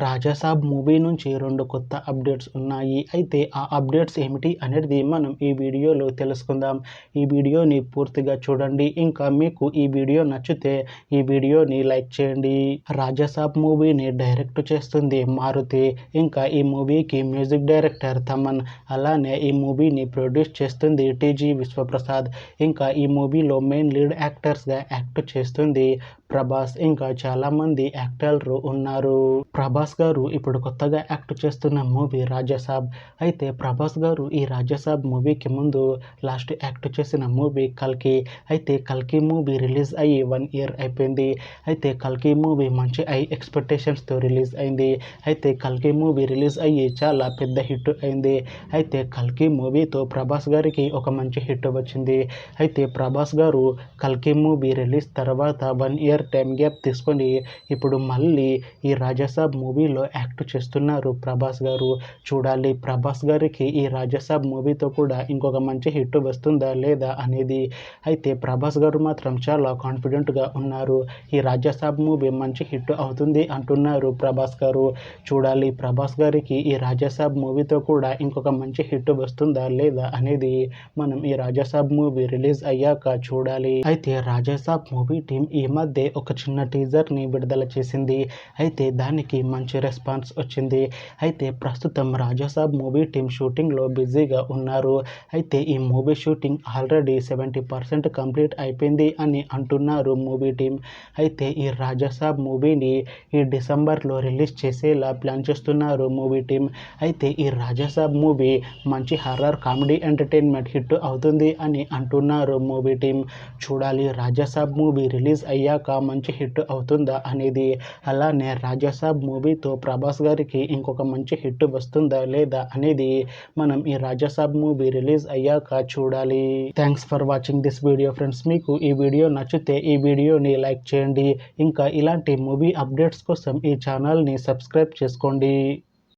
Raja Saab movie నుంచి 2 కొత్త updates ఉన్నాయి. అయితే ఆ అప్డేట్స్ ఏమిటి అనేది మనం ఈ వీడియోలో తెలుసుకుందాం. ఈ వీడియోని పూర్తిగా చూడండి. ఇంకా మీకు ఈ వీడియో నచ్చితే ఈ వీడియోని లైక్ చేయండి. రాజాసాబ్ మూవీని డైరెక్ట్ చేస్తుంది మారుతి. ఇంకా ఈ మూవీకి మ్యూజిక్ డైరెక్టర్ తమన్. అలానే ఈ మూవీని ప్రొడ్యూస్ చేస్తుంది టీజీ విశ్వప్రసాద్. ఇంకా ఈ మూవీలో మెయిన్ లీడ్ యాక్టర్స్గా యాక్ట్ చేస్తుంది ప్రభాస్. ఇంకా చాలామంది యాక్టర్లు ఉన్నారు. ప్రభాస్ గారు ఇప్పుడు కొత్తగా యాక్ట్ చేస్తున్న మూవీ రాజాసాబ్. అయితే ప్రభాస్ గారు ఈ రాజాసాబ్ మూవీకి ముందు లాస్ట్ యాక్ట్ చేసిన మూవీ కల్కి. అయితే కల్కి మూవీ రిలీజ్ అయ్యి 1 ఇయర్ అయిపోయింది. అయితే కల్కి మూవీ మంచి ఎక్స్పెక్టేషన్స్తో రిలీజ్ అయింది. అయితే కల్కి మూవీ రిలీజ్ అయ్యి చాలా పెద్ద హిట్ అయింది. అయితే కల్కి మూవీతో ప్రభాస్ గారికి ఒక మంచి హిట్ వచ్చింది. అయితే ప్రభాస్ గారు కల్కి మూవీ రిలీజ్ తర్వాత 1 ఇయర్ టైం గ్యాప్ తీసుకొని ఇప్పుడు మళ్ళీ ఈ రాజాసాబ్ మూవీలో యాక్ట్ చేస్తున్నారు ప్రభాస్ గారు. చూడాలి ప్రభాస్ గారికి ఈ రాజాసాబ్ మూవీతో కూడా ఇంకొక మంచి హిట్ వస్తుందా లేదా అనేది. అయితే ప్రభాస్ గారు మాత్రం చాలా కాన్ఫిడెంట్గా ఉన్నారు. ఈ రాజాసాబ్ మూవీ మంచి హిట్ అవుతుంది అంటున్నారు ప్రభాస్ గారు. చూడాలి ప్రభాస్ గారికి ఈ రాజాసాబ్ మూవీతో కూడా ఇంకొక మంచి హిట్ వస్తుందా లేదా అనేది మనం ఈ రాజాసాబ్ మూవీ రిలీజ్ అయ్యాక చూడాలి. అయితే రాజాసాబ్ మూవీ టీం ఈ మధ్య ఒక చిన్న టీజర్ని విడుదల చేసింది. అయితే దానికి మంచి రెస్పాన్స్ వచ్చింది. అయితే ప్రస్తుతం రాజాసాబ్ మూవీ టీం షూటింగ్లో బిజీగా ఉన్నారు. అయితే ఈ మూవీ షూటింగ్ ఆల్రెడీ 70% కంప్లీట్ అయిపోయింది అని అంటున్నారు మూవీ టీం. అయితే ఈ రాజాసాబ్ మూవీని ఈ డిసెంబర్లో రిలీజ్ చేసేలా ప్లాన్ చేస్తున్నారు మూవీ టీం. అయితే ఈ రాజాసాబ్ మూవీ మంచి హర్రర్ కామెడీ ఎంటర్టైన్మెంట్ హిట్ అవుతుంది అని అంటున్నారు మూవీ టీం. చూడాలి రాజాసాబ్ మూవీ రిలీజ్ అయ్యాక మంచి హిట్ అవుతుందా అనేది. అలానే రాజాసాబ్ మూవీతో ప్రభాస్ గారికి ఇంకొక మంచి హిట్ వస్తుందా లేదా అనేది మనం ఈ రాజాసాబ్ మూవీ రిలీజ్ అయ్యాక చూడాలి. Thanks for watching this video friends. మీకు ఈ వీడియో నచ్చితే ఈ వీడియోని లైక్ చేయండి. ఇంకా ఇలాంటి మూవీ అప్డేట్స్ కోసం ఈ ఛానల్ని సబ్స్క్రైబ్ చేసుకోండి.